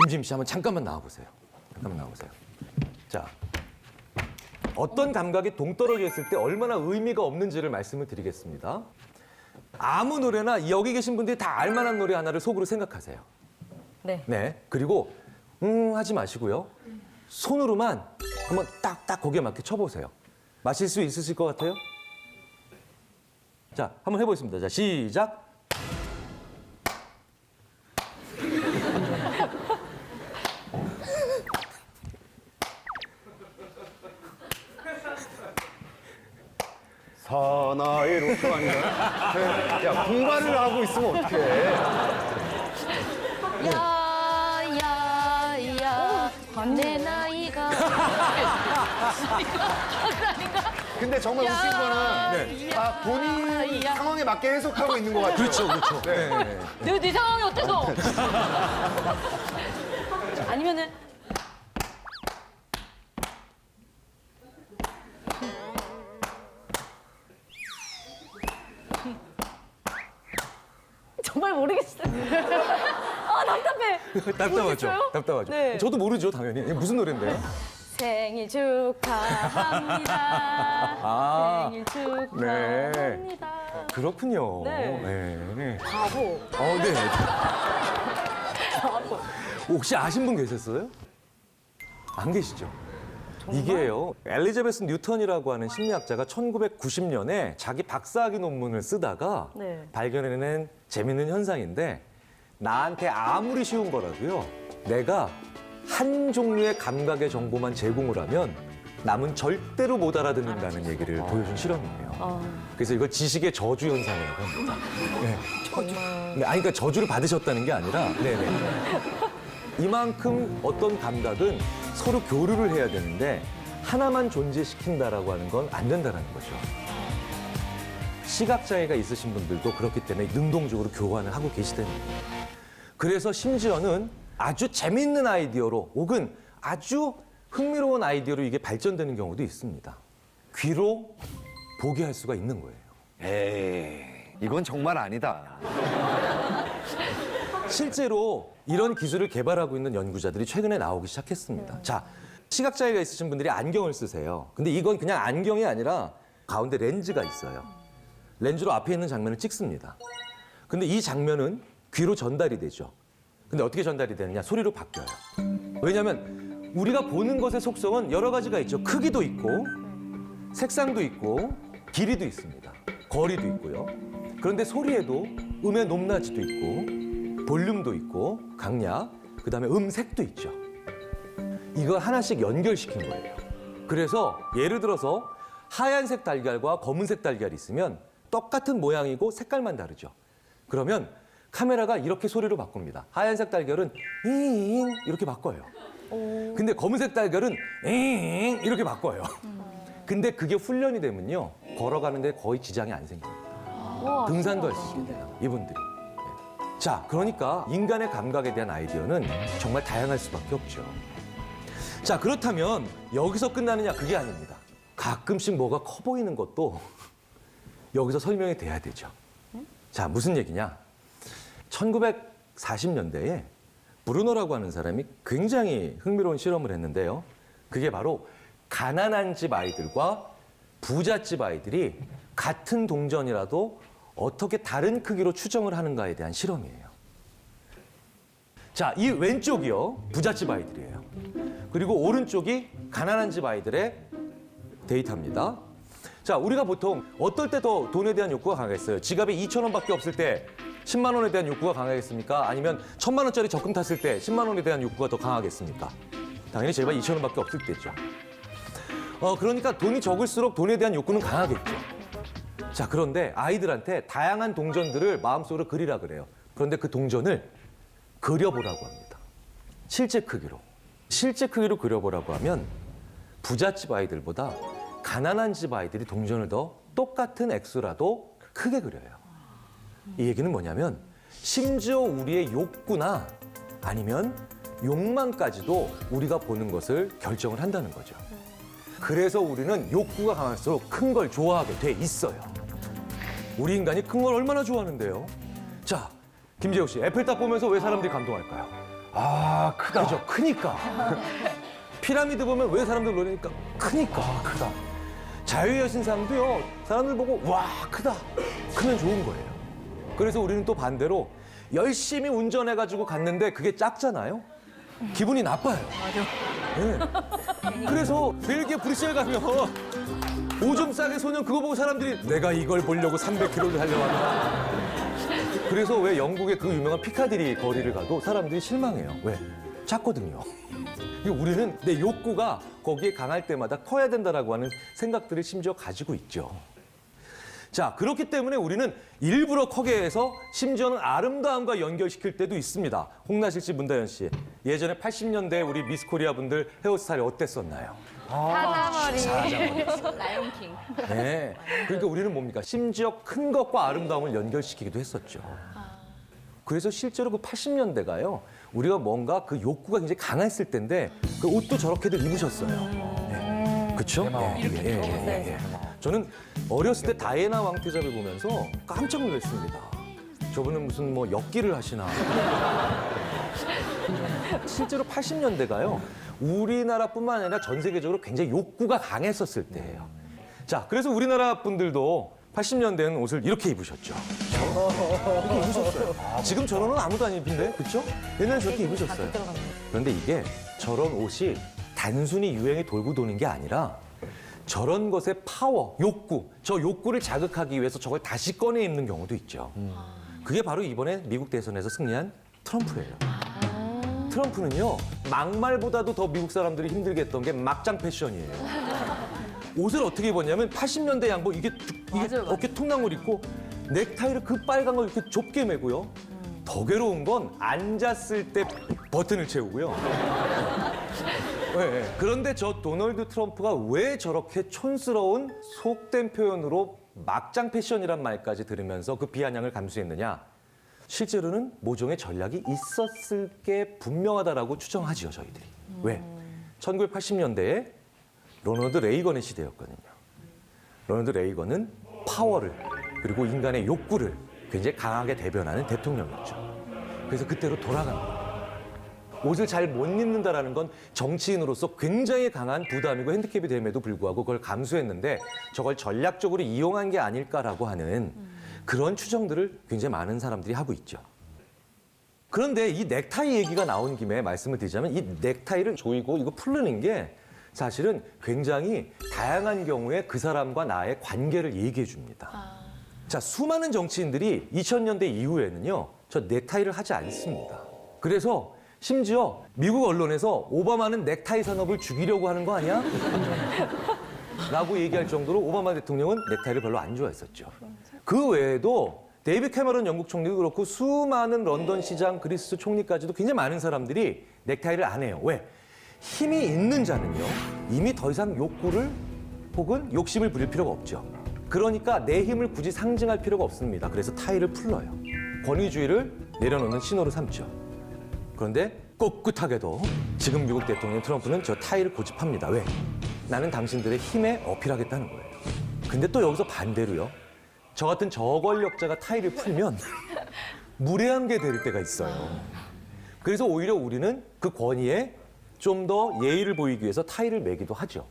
김지임 씨 한번 잠깐만 나와보세요. 잠깐만 나와보세요. 자, 어떤 감각이 동떨어져 있을 때 얼마나 의미가 없는지를 말씀을 드리겠습니다. 아무 노래나 여기 계신 분들이 다 알만한 노래 하나를 속으로 생각하세요. 네. 네. 그리고 하지 마시고요. 손으로만 한번 딱딱 거기에 맞게 쳐보세요. 마실 수 있으실 것 같아요? 자, 한번 해보겠습니다. 자, 시작. 사나이 로또 아닌가요? 네. 야, 분발을 하고 있으면 어떡해. 야야야 내 나이가 근데 정말 웃긴 거는 네. 다 본인 야. 상황에 맞게 해석하고 있는 것 같아요. 그렇죠, 그렇죠. 네. 네 상황이 어때서? 아니면은 정말 모르겠어요. 아 답답해. 답답하죠? 모르겠어요? 답답하죠? 네. 저도 모르죠, 당연히. 이게 무슨 노래인데요? 생일 축하합니다. 아, 생일 축하합니다. 그렇군요. 네. 네. 바보. 네. 바보. 혹시 아신 분 계셨어요? 안 계시죠? 이게요, 엘리자베스 뉴턴이라고 하는 심리학자가 1990년에 자기 박사학위 논문을 쓰다가 네. 발견해낸 재밌는 현상인데, 나한테 아무리 쉬운 거라도요, 내가 한 종류의 감각의 정보만 제공을 하면 남은 절대로 못 알아듣는다는 얘기를 보여준 실험이에요. 그래서 이걸 지식의 저주 현상이라고 합니다. 네. 정말. 네, 아니, 그러니까 저주를 받으셨다는 게 아니라, 네네. 이만큼 어떤 감각은 서로 교류를 해야 되는데 하나만 존재시킨다라고 하는 건 안 된다는 거죠. 시각장애가 있으신 분들도 그렇기 때문에 능동적으로 교환을 하고 계시다는 거예요. 그래서 심지어는 아주 재밌는 아이디어로 혹은 아주 흥미로운 아이디어로 이게 발전되는 경우도 있습니다. 귀로 보게 할 수가 있는 거예요. 에이, 이건 정말 아니다. 실제로 이런 기술을 개발하고 있는 연구자들이 최근에 나오기 시작했습니다. 자, 시각장애가 있으신 분들이 안경을 쓰세요. 근데 이건 그냥 안경이 아니라 가운데 렌즈가 있어요. 렌즈로 앞에 있는 장면을 찍습니다. 근데 이 장면은 귀로 전달이 되죠. 근데 어떻게 전달이 되느냐? 소리로 바뀌어요. 왜냐하면 우리가 보는 것의 속성은 여러 가지가 있죠. 크기도 있고, 색상도 있고, 길이도 있습니다. 거리도 있고요. 그런데 소리에도 음의 높낮이도 있고, 볼륨도 있고, 강약, 그다음에 음색도 있죠. 이걸 하나씩 연결시킨 거예요. 그래서 예를 들어서 하얀색 달걀과 검은색 달걀이 있으면 똑같은 모양이고 색깔만 다르죠. 그러면 카메라가 이렇게 소리로 바꿉니다. 하얀색 달걀은 잉 이렇게 바꿔요. 근데 검은색 달걀은 잉 이렇게 바꿔요. 근데 그게 훈련이 되면요, 걸어가는데 거의 지장이 안 생깁니다. 등산도 할 수 있게 돼요, 이분들이. 네. 자, 그러니까 인간의 감각에 대한 아이디어는 정말 다양할 수밖에 없죠. 자, 그렇다면 여기서 끝나느냐? 그게 아닙니다. 가끔씩 뭐가 커 보이는 것도 여기서 설명이 돼야 되죠. 자, 무슨 얘기냐? 1940년대에 브루노라고 하는 사람이 굉장히 흥미로운 실험을 했는데요. 그게 바로 가난한 집 아이들과 부잣집 아이들이 같은 동전이라도 어떻게 다른 크기로 추정을 하는가에 대한 실험이에요. 자, 이 왼쪽이요, 부잣집 아이들이에요. 그리고 오른쪽이 가난한 집 아이들의 데이터입니다. 자, 우리가 보통 어떨 때 더 돈에 대한 욕구가 강하겠어요? 지갑에 2,000원밖에 없을 때 10만 원에 대한 욕구가 강하겠습니까? 아니면 1,000만 원짜리 적금 탔을 때 10만 원에 대한 욕구가 더 강하겠습니까? 당연히 제발 2,000원밖에 없을 때죠. 그러니까 돈이 적을수록 돈에 대한 욕구는 강하겠죠. 자, 그런데 아이들한테 다양한 동전들을 마음속으로 그리라 그래요. 그런데 그 동전을 그려보라고 합니다. 실제 크기로. 실제 크기로 그려보라고 하면 부잣집 아이들보다 가난한 집 아이들이 동전을 더 똑같은 액수라도 크게 그려요. 이 얘기는 뭐냐면 심지어 우리의 욕구나 아니면 욕망까지도 우리가 보는 것을 결정을 한다는 거죠. 그래서 우리는 욕구가 강할수록 큰 걸 좋아하게 돼 있어요. 우리 인간이 큰 걸 얼마나 좋아하는데요? 자, 김재욱 씨, 에펠탑 보면서 왜 사람들이 감동할까요? 아, 크다. 그죠? 크니까. 피라미드 보면 왜 사람들 놀라니까 크니까. 크다. 자유의 여신상도요. 사람들 보고 와 크다. 크면 좋은 거예요. 그래서 우리는 또 반대로 열심히 운전해가지고 갔는데 그게 작잖아요. 기분이 나빠요. 맞아. 네. 그래서 벨기에 브뤼셀 가면 오줌 싸게 소년 그거 보고 사람들이 내가 이걸 보려고 300km를 달려왔나. 그래서 왜 영국의 그 유명한 피카디리 거리를 가도 사람들이 실망해요. 왜? 작거든요. 우리는 내 욕구가 거기에 강할 때마다 커야 된다라고 하는 생각들을 심지어 가지고 있죠. 자, 그렇기 때문에 우리는 일부러 커게 해서 심지어는 아름다움과 연결시킬 때도 있습니다. 홍나실 씨, 문다현 씨. 예전에 80년대 우리 미스 코리아 분들 헤어스타일이 어땠었나요? 사자머리. 라이온킹. 네. 그러니까 우리는 뭡니까? 심지어 큰 것과 아름다움을 연결시키기도 했었죠. 그래서 실제로 그 80년대가요. 우리가 뭔가 그 욕구가 굉장히 강했을 때인데 그 옷도 저렇게들 입으셨어요. 네. 그렇죠? 예. 저는 어렸을 때 다이애나 왕태자를 보면서 깜짝 놀랐습니다. 저분은 무슨 뭐 엿기를 하시나. 실제로 80년대가요. 우리나라뿐만 아니라 전 세계적으로 굉장히 욕구가 강했었을 때예요. 자, 그래서 우리나라 분들도 80년대는 옷을 이렇게 입으셨죠. 이렇게 입으셨어요. 지금 저런 옷 아무도 안 입는데, 그렇죠? 옛날에 저렇게 입으셨어요. 그런데 이게 저런 옷이 단순히 유행이 돌고 도는 게 아니라 저런 것의 파워, 욕구, 저 욕구를 자극하기 위해서 저걸 다시 꺼내 입는 경우도 있죠. 그게 바로 이번에 미국 대선에서 승리한 트럼프예요. 트럼프는요, 막말보다도 더 미국 사람들이 힘들게 했던 게 막장 패션이에요. 옷을 어떻게 입었냐면 80년대 양복 이게 맞아요. 어깨 통나물 입고 넥타이를 그 빨간 걸 이렇게 좁게 매고요. 더 괴로운 건 앉았을 때 버튼을 채우고요. 네. 그런데 저 도널드 트럼프가 왜 저렇게 촌스러운 속된 표현으로 막장 패션이란 말까지 들으면서 그 비아냥을 감수했느냐? 실제로는 모종의 전략이 있었을 게 분명하다라고 추정하지요, 저희들이. 왜? 1980년대에 로널드 레이건의 시대였거든요. 로널드 레이건은 파워를 그리고 인간의 욕구를 굉장히 강하게 대변하는 대통령이었죠. 그래서 그때로 돌아간 거예요. 옷을 잘 못 입는다라는 건 정치인으로서 굉장히 강한 부담이고 핸디캡이 됨에도 불구하고 그걸 감수했는데 저걸 전략적으로 이용한 게 아닐까라고 하는 그런 추정들을 굉장히 많은 사람들이 하고 있죠. 그런데 이 넥타이 얘기가 나온 김에 말씀을 드리자면 이 넥타이를 조이고 이거 풀르는 게 사실은 굉장히 다양한 경우에 그 사람과 나의 관계를 얘기해 줍니다. 자, 수많은 정치인들이 2000년대 이후에는요, 저 넥타이를 하지 않습니다. 그래서 심지어 미국 언론에서 오바마는 넥타이 산업을 죽이려고 하는 거 아니야? 라고 얘기할 정도로 오바마 대통령은 넥타이를 별로 안 좋아했었죠. 그 외에도 데이비드 캐머런 영국 총리도 그렇고 수많은 런던 시장, 그리스 총리까지도 굉장히 많은 사람들이 넥타이를 안 해요. 왜? 힘이 있는 자는요, 이미 더 이상 욕구를 혹은 욕심을 부릴 필요가 없죠. 그러니까 내 힘을 굳이 상징할 필요가 없습니다. 그래서 타이를 풀러요. 권위주의를 내려놓는 신호로 삼죠. 그런데 꿋꿋하게도 지금 미국 대통령 트럼프는 저 타이를 고집합니다. 왜? 나는 당신들의 힘에 어필하겠다는 거예요. 근데 또 여기서 반대로요. 저 같은 저권력자가 타이를 풀면 무례한 게 될 때가 있어요. 그래서 오히려 우리는 그 권위에 좀 더 예의를 보이기 위해서 타이를 매기도 하죠.